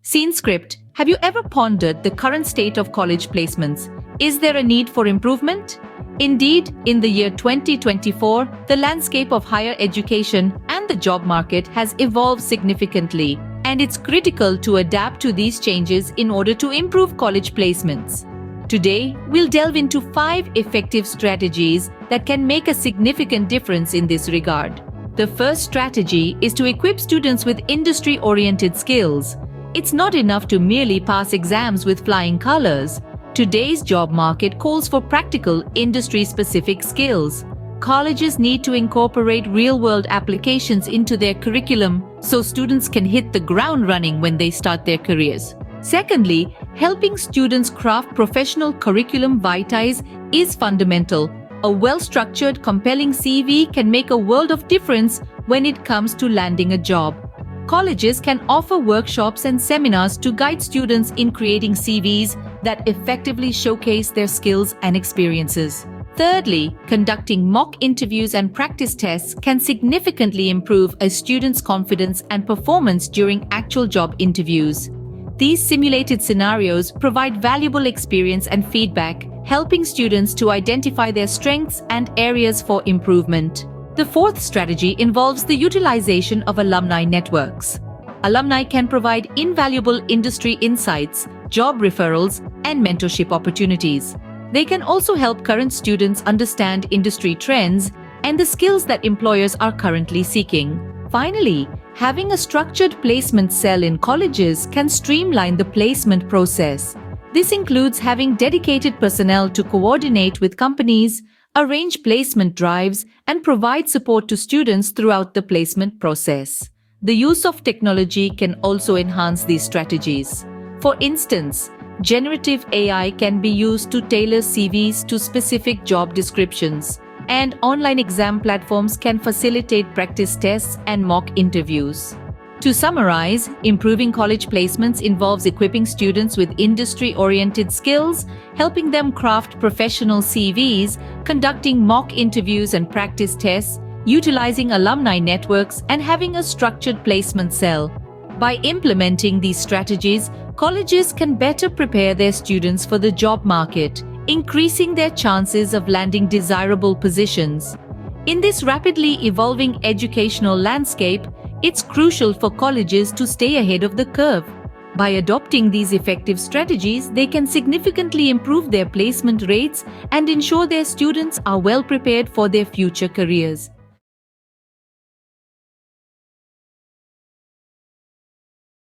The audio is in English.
Scene script. Have you ever pondered the current state of college placements? Is there a need for improvement? Indeed, in the year 2024, the landscape of higher education and the job market has evolved significantly, and it's critical to adapt to these changes in order to improve college placements. Today, we'll delve into 5 effective strategies that can make a significant difference in this regard. The first strategy is to equip students with industry-oriented skills. It's not enough to merely pass exams with flying colors. Today's job market calls for practical, industry-specific skills. Colleges need to incorporate real-world applications into their curriculum so students can hit the ground running when they start their careers. Secondly, helping students craft professional curriculum vitae is fundamental. A well-structured, compelling CV can make a world of difference when it comes to landing a job. Colleges can offer workshops and seminars to guide students in creating CVs that effectively showcase their skills and experiences. Thirdly, conducting mock interviews and practice tests can significantly improve a student's confidence and performance during actual job interviews. These simulated scenarios provide valuable experience and feedback, helping students to identify their strengths and areas for improvement. The fourth strategy involves the utilization of alumni networks. Alumni can provide invaluable industry insights, job referrals, and mentorship opportunities. They can also help current students understand industry trends and the skills that employers are currently seeking. Finally, having a structured placement cell in colleges can streamline the placement process. This includes having dedicated personnel to coordinate with companies, arrange placement drives, and provide support to students throughout the placement process. The use of technology can also enhance these strategies. For instance, generative AI can be used to tailor CVs to specific job descriptions, and online exam platforms can facilitate practice tests and mock interviews. To summarize, improving college placements involves equipping students with industry-oriented skills, helping them craft professional CVs, conducting mock interviews and practice tests, utilizing alumni networks, and having a structured placement cell. By implementing these strategies, colleges can better prepare their students for the job market, increasing their chances of landing desirable positions. In this rapidly evolving educational landscape, it's crucial for colleges to stay ahead of the curve. By adopting these effective strategies, they can significantly improve their placement rates and ensure their students are well prepared for their future careers.